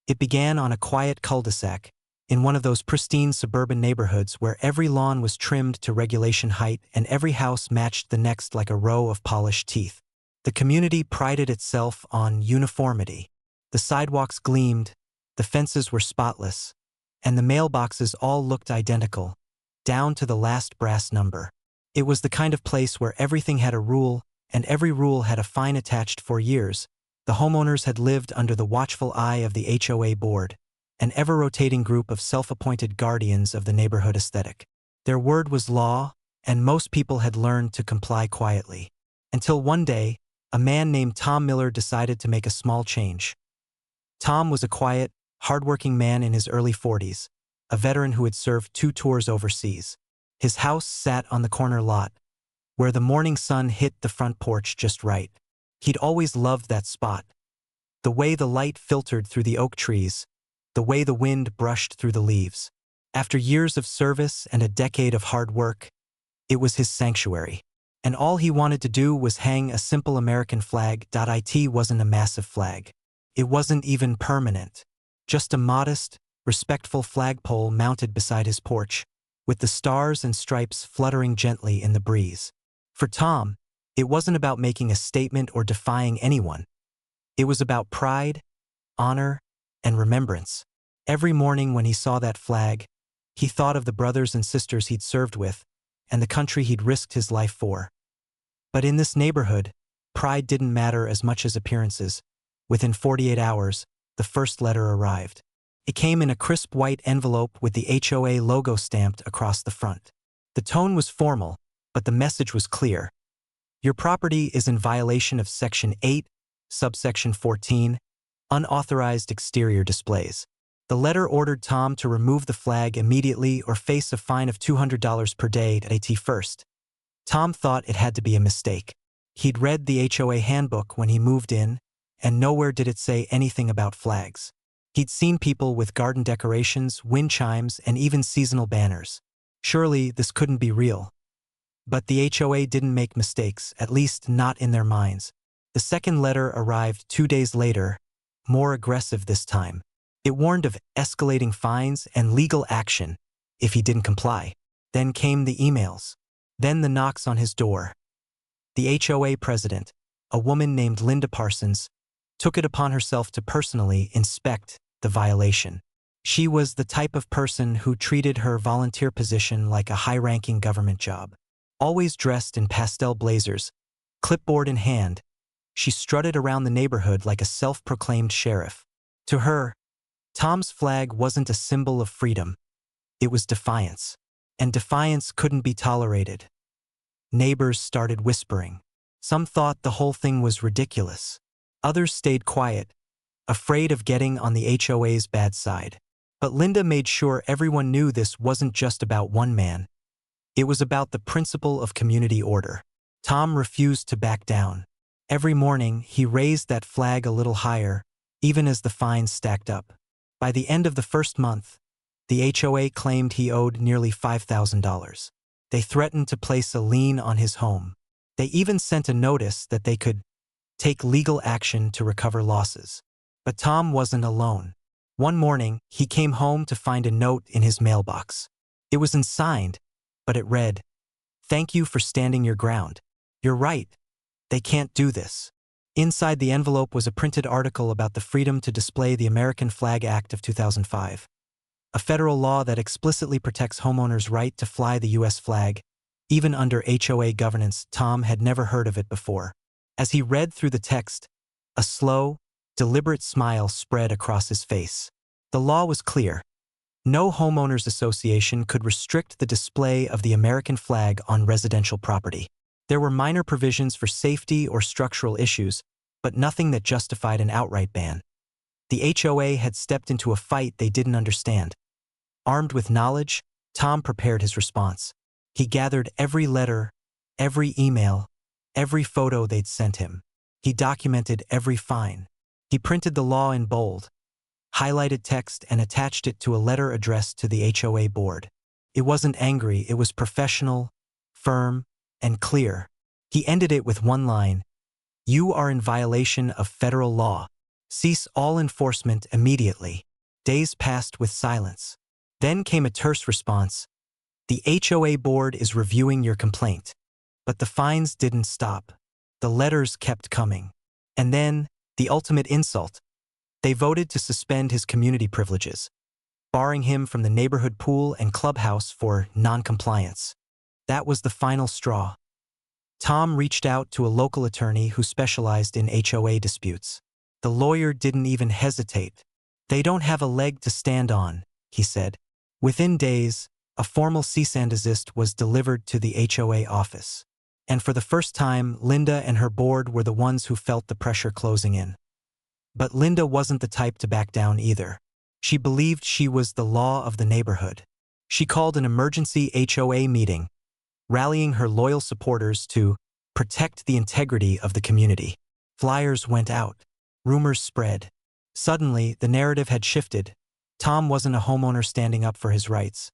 It began on a quiet cul-de-sac, in one of those pristine suburban neighborhoods where every lawn was trimmed to regulation height and every house matched the next like a row of polished teeth. The community prided itself on uniformity. The sidewalks gleamed, the fences were spotless, and the mailboxes all looked identical, down to the last brass number. It was the kind of place where everything had a rule, and every rule had a fine attached. For years, the homeowners had lived under the watchful eye of the HOA board, an ever-rotating group of self-appointed guardians of the neighborhood aesthetic. Their word was law, and most people had learned to comply quietly. Until one day, a man named Tom Miller decided to make a small change. Tom was a quiet, hard-working man in his early 40s, a veteran who had served 2 tours overseas. His house sat on the corner lot, where the morning sun hit the front porch just right. He'd always loved that spot. The way the light filtered through the oak trees, the way the wind brushed through the leaves. After years of service and a decade of hard work, it was his sanctuary. And all he wanted to do was hang a simple American flag. It wasn't a massive flag. It wasn't even permanent. Just a modest, respectful flagpole mounted beside his porch, with the stars and stripes fluttering gently in the breeze. For Tom, it wasn't about making a statement or defying anyone. It was about pride, honor, and remembrance. Every morning when he saw that flag, he thought of the brothers and sisters he'd served with, and the country he'd risked his life for. But in this neighborhood, pride didn't matter as much as appearances. Within 48 hours, the first letter arrived. It came in a crisp white envelope with the HOA logo stamped across the front. The tone was formal, but the message was clear. Your property is in violation of Section 8, subsection 14, unauthorized exterior displays. The letter ordered Tom to remove the flag immediately or face a fine of $200 per day at first. Tom thought it had to be a mistake. He'd read the HOA handbook when he moved in, and nowhere did it say anything about flags. He'd seen people with garden decorations, wind chimes, and even seasonal banners. Surely this couldn't be real. But the HOA didn't make mistakes, at least not in their minds. The second letter arrived 2 days later, more aggressive this time. It warned of escalating fines and legal action if he didn't comply. Then came the emails. Then the knocks on his door. The HOA president, a woman named Linda Parsons, took it upon herself to personally inspect the violation. She was the type of person who treated her volunteer position like a high-ranking government job. Always dressed in pastel blazers, clipboard in hand, she strutted around the neighborhood like a self-proclaimed sheriff. To her, Tom's flag wasn't a symbol of freedom. It was defiance. And defiance couldn't be tolerated. Neighbors started whispering. Some thought the whole thing was ridiculous. Others stayed quiet, afraid of getting on the HOA's bad side. But Linda made sure everyone knew this wasn't just about one man. It was about the principle of community order. Tom refused to back down. Every morning, he raised that flag a little higher, even as the fines stacked up. By the end of the first month, the HOA claimed he owed nearly $5,000. They threatened to place a lien on his home. They even sent a notice that they could take legal action to recover losses. But Tom wasn't alone. One morning, he came home to find a note in his mailbox. It was unsigned, but it read, "Thank you for standing your ground. You're right. They can't do this." Inside the envelope was a printed article about the Freedom to Display the American Flag Act of 2005, a federal law that explicitly protects homeowners' right to fly the U.S. flag, even under HOA governance. Tom had never heard of it before. As he read through the text, a slow, deliberate smile spread across his face. The law was clear. No homeowners association could restrict the display of the American flag on residential property. There were minor provisions for safety or structural issues, but nothing that justified an outright ban. The HOA had stepped into a fight they didn't understand. Armed with knowledge, Tom prepared his response. He gathered every letter, every email, every photo they'd sent him. He documented every fine. He printed the law in bold, highlighted text, and attached it to a letter addressed to the HOA board. It wasn't angry, it was professional, firm, and clear. He ended it with one line, "You are in violation of federal law. Cease all enforcement immediately. Days passed with silence. Then came a terse response. The HOA board is reviewing your complaint. But the fines didn't stop. The letters kept coming. And then, the ultimate insult. They voted to suspend his community privileges, barring him from the neighborhood pool and clubhouse for non-compliance. That was the final straw. Tom reached out to a local attorney who specialized in HOA disputes. The lawyer didn't even hesitate. They don't have a leg to stand on, he said. Within days, a formal cease and desist was delivered to the HOA office. And for the first time, Linda and her board were the ones who felt the pressure closing in. But Linda wasn't the type to back down either. She believed she was the law of the neighborhood. She called an emergency HOA meeting, rallying her loyal supporters to protect the integrity of the community. Flyers went out. Rumors spread. Suddenly, the narrative had shifted. Tom wasn't a homeowner standing up for his rights.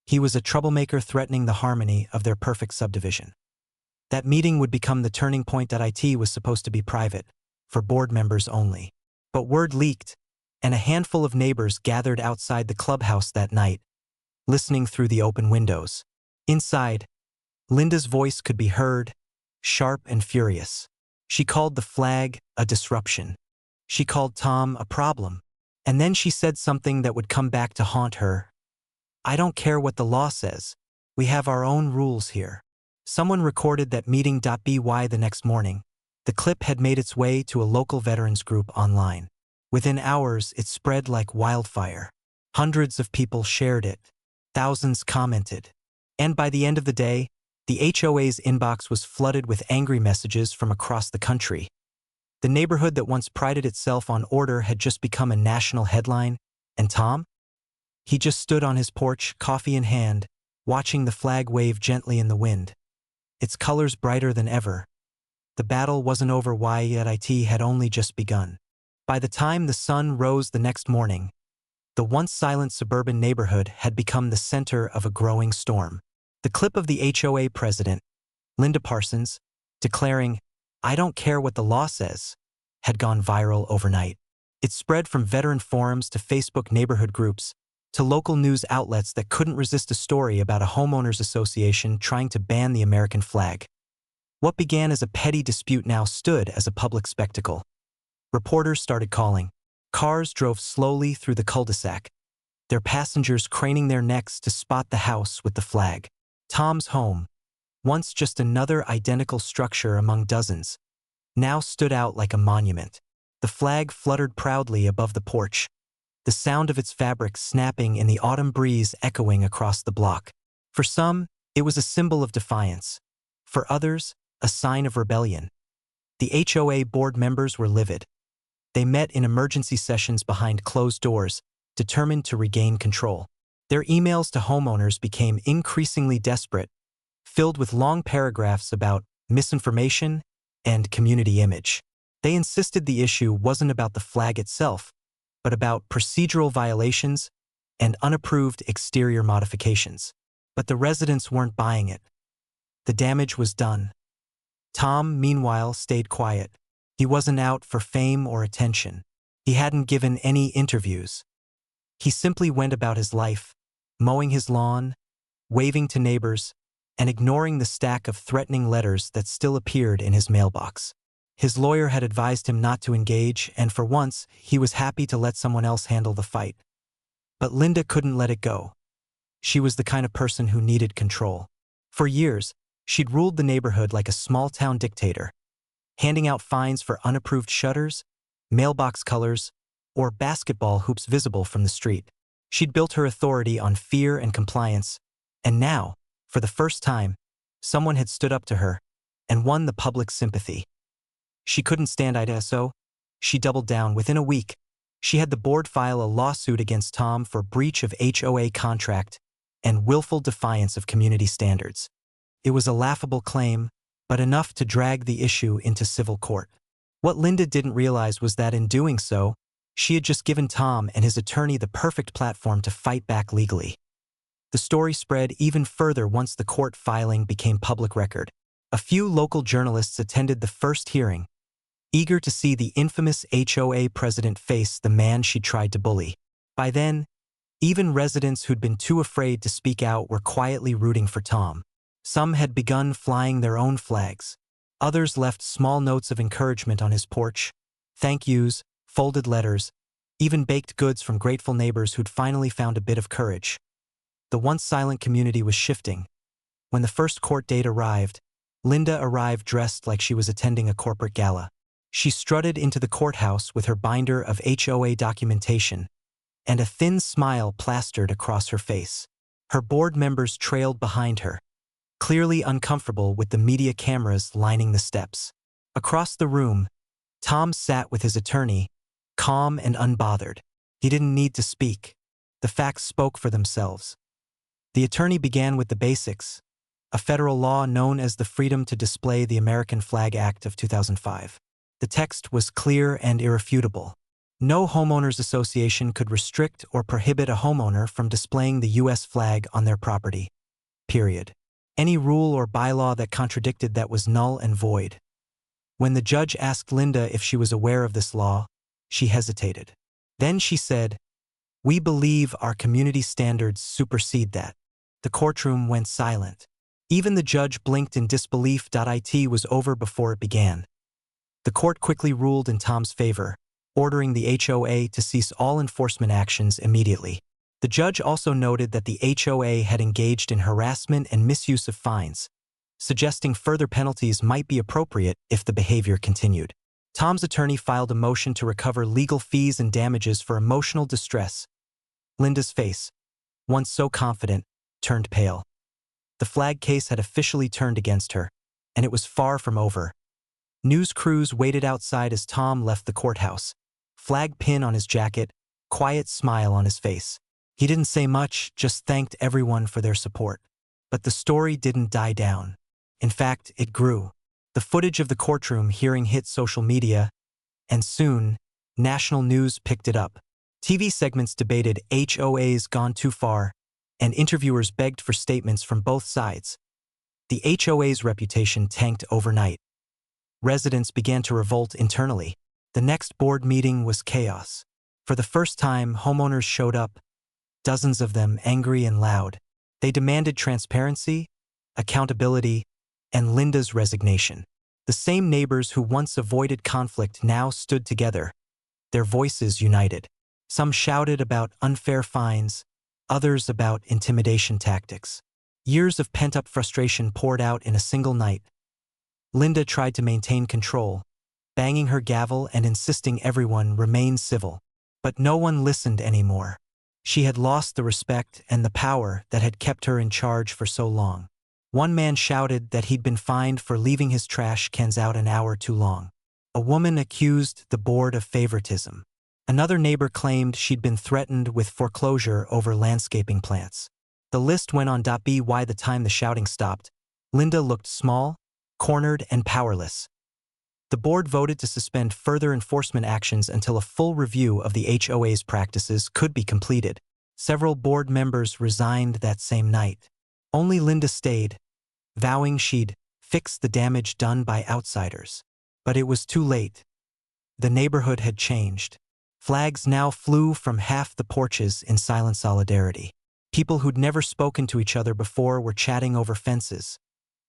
He was a troublemaker threatening the harmony of their perfect subdivision. That meeting would become the turning point. That it was supposed to be private, for board members only. But word leaked, and a handful of neighbors gathered outside the clubhouse that night, listening through the open windows. Inside, Linda's voice could be heard, sharp and furious. She called the flag a disruption. She called Tom a problem. And then she said something that would come back to haunt her. I don't care what the law says. We have our own rules here. Someone recorded that meeting. By the next morning, the clip had made its way to a local veterans group online. Within hours, it spread like wildfire. Hundreds of people shared it. Thousands commented. And by the end of the day, the HOA's inbox was flooded with angry messages from across the country. The neighborhood that once prided itself on order had just become a national headline, and Tom? He just stood on his porch, coffee in hand, watching the flag wave gently in the wind. Its colors brighter than ever. The battle wasn't over yet, it had only just begun. By the time the sun rose the next morning, the once silent suburban neighborhood had become the center of a growing storm. The clip of the HOA president, Linda Parsons, declaring, I don't care what the law says, had gone viral overnight. It spread from veteran forums to Facebook neighborhood groups, to local news outlets that couldn't resist a story about a homeowners association trying to ban the American flag. What began as a petty dispute now stood as a public spectacle. Reporters started calling. Cars drove slowly through the cul-de-sac, their passengers craning their necks to spot the house with the flag. Tom's home, once just another identical structure among dozens, now stood out like a monument. The flag fluttered proudly above the porch, the sound of its fabric snapping in the autumn breeze echoing across the block. For some, it was a symbol of defiance. For others, a sign of rebellion. The HOA board members were livid. They met in emergency sessions behind closed doors, determined to regain control. Their emails to homeowners became increasingly desperate, filled with long paragraphs about misinformation and community image. They insisted the issue wasn't about the flag itself, but about procedural violations and unapproved exterior modifications. But the residents weren't buying it. The damage was done. Tom, meanwhile, stayed quiet. He wasn't out for fame or attention. He hadn't given any interviews. He simply went about his life, mowing his lawn, waving to neighbors, and ignoring the stack of threatening letters that still appeared in his mailbox. His lawyer had advised him not to engage, and for once, he was happy to let someone else handle the fight. But Linda couldn't let it go. She was the kind of person who needed control. For years, she'd ruled the neighborhood like a small-town dictator, handing out fines for unapproved shutters, mailbox colors, or basketball hoops visible from the street. She'd built her authority on fear and compliance, and now, for the first time, someone had stood up to her and won the public's sympathy. She couldn't stand it, so she doubled down. Within a week, she had the board file a lawsuit against Tom for breach of HOA contract and willful defiance of community standards. It was a laughable claim, but enough to drag the issue into civil court. What Linda didn't realize was that in doing so, she had just given Tom and his attorney the perfect platform to fight back legally. The story spread even further once the court filing became public record. A few local journalists attended the first hearing, eager to see the infamous HOA president face the man she tried to bully. By then, even residents who'd been too afraid to speak out were quietly rooting for Tom. Some had begun flying their own flags. Others left small notes of encouragement on his porch, thank yous, folded letters, even baked goods from grateful neighbors who'd finally found a bit of courage. The once silent community was shifting. When the first court date arrived, Linda arrived dressed like she was attending a corporate gala. She strutted into the courthouse with her binder of HOA documentation and a thin smile plastered across her face. Her board members trailed behind her, clearly uncomfortable with the media cameras lining the steps. Across the room, Tom sat with his attorney, calm and unbothered. He didn't need to speak. The facts spoke for themselves. The attorney began with the basics, a federal law known as the Freedom to Display the American Flag Act of 2005. The text was clear and irrefutable. No homeowners association could restrict or prohibit a homeowner from displaying the U.S. flag on their property. Period. Any rule or bylaw that contradicted that was null and void. When the judge asked Linda if she was aware of this law, she hesitated. Then she said, "We believe our community standards supersede that." The courtroom went silent. Even the judge blinked in disbelief. It was over before it began. The court quickly ruled in Tom's favor, ordering the HOA to cease all enforcement actions immediately. The judge also noted that the HOA had engaged in harassment and misuse of fines, suggesting further penalties might be appropriate if the behavior continued. Tom's attorney filed a motion to recover legal fees and damages for emotional distress. Linda's face, once so confident, turned pale. The flag case had officially turned against her, and it was far from over. News crews waited outside as Tom left the courthouse, flag pin on his jacket, quiet smile on his face. He didn't say much, just thanked everyone for their support. But the story didn't die down. In fact, it grew. The footage of the courtroom hearing hit social media, and soon, national news picked it up. TV segments debated HOAs gone too far, and interviewers begged for statements from both sides. The HOA's reputation tanked overnight. Residents began to revolt internally. The next board meeting was chaos. For the first time, homeowners showed up, dozens of them angry and loud. They demanded transparency, accountability, and Linda's resignation. The same neighbors who once avoided conflict now stood together, their voices united. Some shouted about unfair fines, others about intimidation tactics. Years of pent-up frustration poured out in a single night. Linda tried to maintain control, banging her gavel and insisting everyone remain civil. But no one listened anymore. She had lost the respect and the power that had kept her in charge for so long. One man shouted that he'd been fined for leaving his trash cans out an hour too long. A woman accused the board of favoritism. Another neighbor claimed she'd been threatened with foreclosure over landscaping plants. The list went on. By the time the shouting stopped, Linda looked small, cornered, and powerless. The board voted to suspend further enforcement actions until a full review of the HOA's practices could be completed. Several board members resigned that same night. Only Linda stayed, vowing she'd fix the damage done by outsiders. But it was too late. The neighborhood had changed. Flags now flew from half the porches in silent solidarity. People who'd never spoken to each other before were chatting over fences,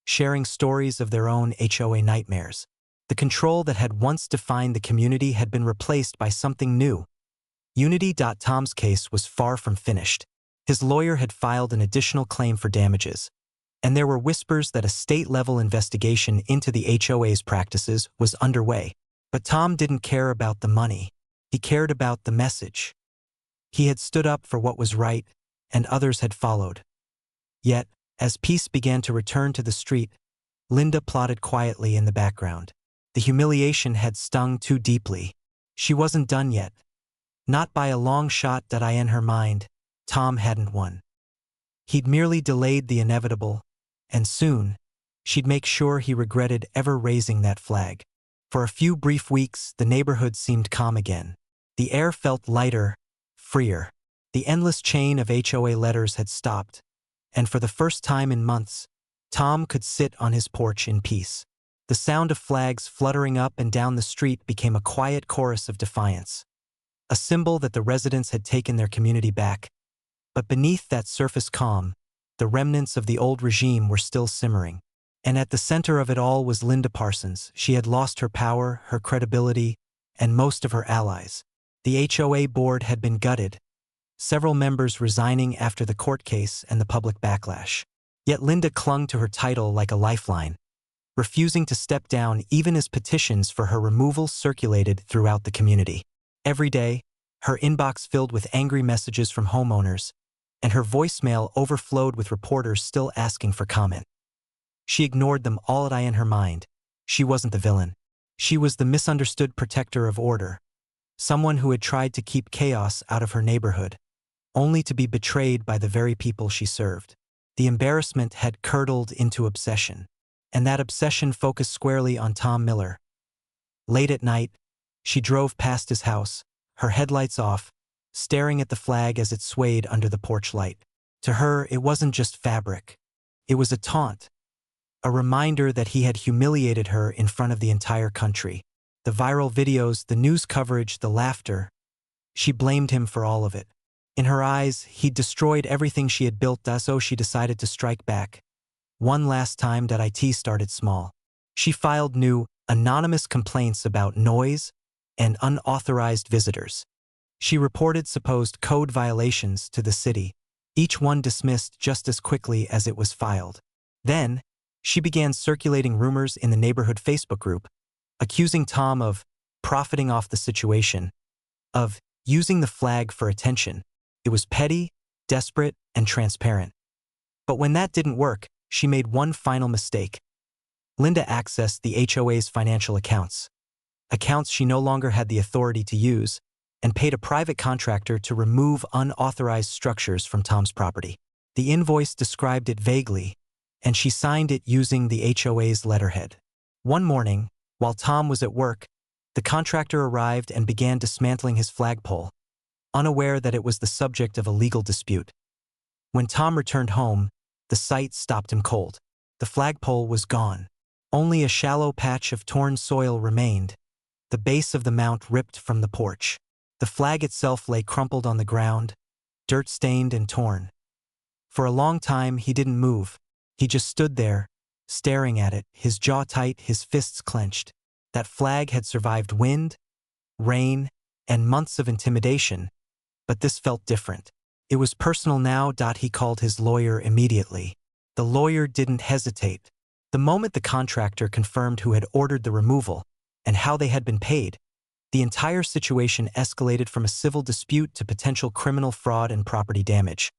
sharing stories of their own HOA nightmares. The control that had once defined the community had been replaced by something new. Unity. Tom's case was far from finished. His lawyer had filed an additional claim for damages, and there were whispers that a state-level investigation into the HOA's practices was underway. But Tom didn't care about the money. He cared about the message. He had stood up for what was right, and others had followed. Yet, as peace began to return to the street, Linda plotted quietly in the background. The humiliation had stung too deeply. She wasn't done yet. Not by a long shot. In her mind, Tom hadn't won. He'd merely delayed the inevitable, and soon, she'd make sure he regretted ever raising that flag. For a few brief weeks, the neighborhood seemed calm again. The air felt lighter, freer. The endless chain of HOA letters had stopped, and for the first time in months, Tom could sit on his porch in peace. The sound of flags fluttering up and down the street became a quiet chorus of defiance, a symbol that the residents had taken their community back. But beneath that surface calm, the remnants of the old regime were still simmering. And at the center of it all was Linda Parsons. She had lost her power, her credibility, and most of her allies. The HOA board had been gutted, several members resigning after the court case and the public backlash. Yet Linda clung to her title like a lifeline, refusing to step down even as petitions for her removal circulated throughout the community. Every day, her inbox filled with angry messages from homeowners, and her voicemail overflowed with reporters still asking for comment. She ignored them all in her mind. She wasn't the villain. She was the misunderstood protector of order, someone who had tried to keep chaos out of her neighborhood, only to be betrayed by the very people she served. The embarrassment had curdled into obsession, and that obsession focused squarely on Tom Miller. Late at night, she drove past his house, her headlights off, staring at the flag as it swayed under the porch light. To her, it wasn't just fabric. It was a taunt, a reminder that he had humiliated her in front of the entire country. The viral videos, the news coverage, the laughter. She blamed him for all of it. In her eyes, he'd destroyed everything she had built, so she decided to strike back. One last time. It started small. She filed new, anonymous complaints about noise and unauthorized visitors. She reported supposed code violations to the city, each one dismissed just as quickly as it was filed. Then, she began circulating rumors in the neighborhood Facebook group, accusing Tom of profiting off the situation, of using the flag for attention. It was petty, desperate, and transparent. But when that didn't work, she made one final mistake. Linda accessed the HOA's financial accounts she no longer had the authority to use, and paid a private contractor to remove unauthorized structures from Tom's property. The invoice described it vaguely, and she signed it using the HOA's letterhead. One morning, while Tom was at work, the contractor arrived and began dismantling his flagpole, unaware that it was the subject of a legal dispute. When Tom returned home, the sight stopped him cold. The flagpole was gone. Only a shallow patch of torn soil remained, the base of the mount ripped from the porch. The flag itself lay crumpled on the ground, dirt-stained and torn. For a long time, he didn't move. He just stood there, staring at it, his jaw tight, his fists clenched. That flag had survived wind, rain, and months of intimidation, but this felt different. It was personal now. He called his lawyer immediately. The lawyer didn't hesitate. The moment the contractor confirmed who had ordered the removal and how they had been paid, the entire situation escalated from a civil dispute to potential criminal fraud and property damage.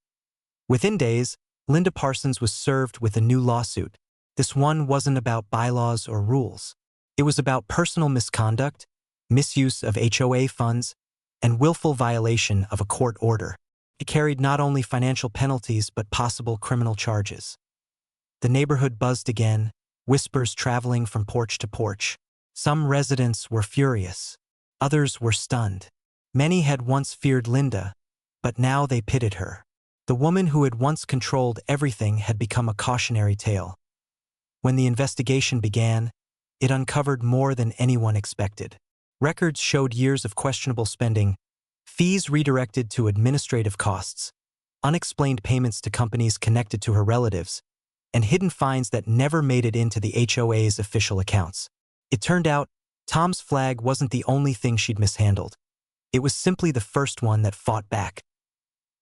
Within days, Linda Parsons was served with a new lawsuit. This one wasn't about bylaws or rules. It was about personal misconduct, misuse of HOA funds, and willful violation of a court order. It carried not only financial penalties but possible criminal charges. The neighborhood buzzed again, whispers traveling from porch to porch. Some residents were furious. Others were stunned. Many had once feared Linda, but now they pitied her. The woman who had once controlled everything had become a cautionary tale. When the investigation began, it uncovered more than anyone expected. Records showed years of questionable spending, fees redirected to administrative costs, unexplained payments to companies connected to her relatives, and hidden fines that never made it into the HOA's official accounts. It turned out, Tom's flag wasn't the only thing she'd mishandled. It was simply the first one that fought back.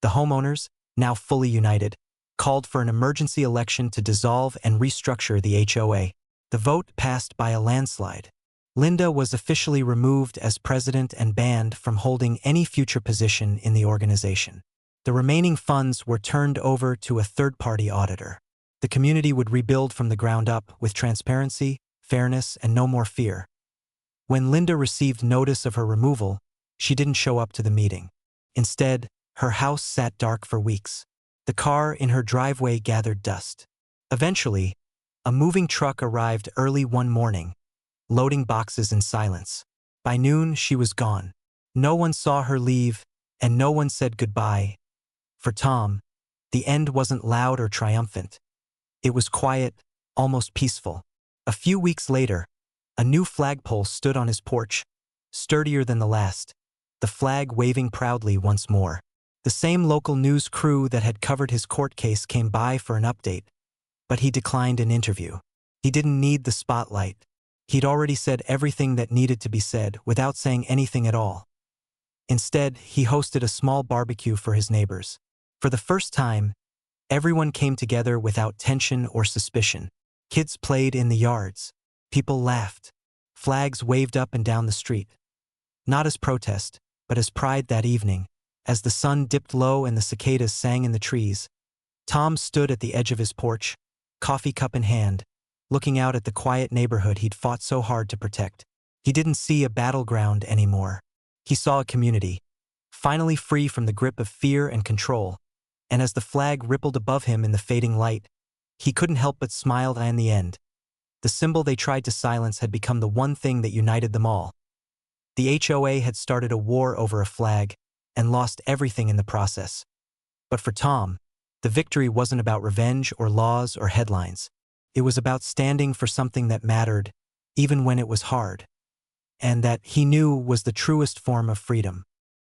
The homeowners, now fully united, called for an emergency election to dissolve and restructure the HOA. The vote passed by a landslide. Linda was officially removed as president and banned from holding any future position in the organization. The remaining funds were turned over to a third-party auditor. The community would rebuild from the ground up with transparency, fairness, and no more fear. When Linda received notice of her removal, she didn't show up to the meeting. Instead, her house sat dark for weeks. The car in her driveway gathered dust. Eventually, a moving truck arrived early one morning, loading boxes in silence. By noon, she was gone. No one saw her leave, and no one said goodbye. For Tom, the end wasn't loud or triumphant. It was quiet, almost peaceful. A few weeks later, a new flagpole stood on his porch, sturdier than the last, the flag waving proudly once more. The same local news crew that had covered his court case came by for an update, but he declined an interview. He didn't need the spotlight. He'd already said everything that needed to be said without saying anything at all. Instead, he hosted a small barbecue for his neighbors. For the first time, everyone came together without tension or suspicion. Kids played in the yards. People laughed. Flags waved up and down the street. Not as protest, but as pride that evening. As the sun dipped low and the cicadas sang in the trees, Tom stood at the edge of his porch, coffee cup in hand, looking out at the quiet neighborhood he'd fought so hard to protect. He didn't see a battleground anymore. He saw a community, finally free from the grip of fear and control, and as the flag rippled above him in the fading light, he couldn't help but smile. In the end, the symbol they tried to silence had become the one thing that united them all. The HOA had started a war over a flag and lost everything in the process. But for Tom, the victory wasn't about revenge or laws or headlines. It was about standing for something that mattered, even when it was hard, and that he knew was the truest form of freedom.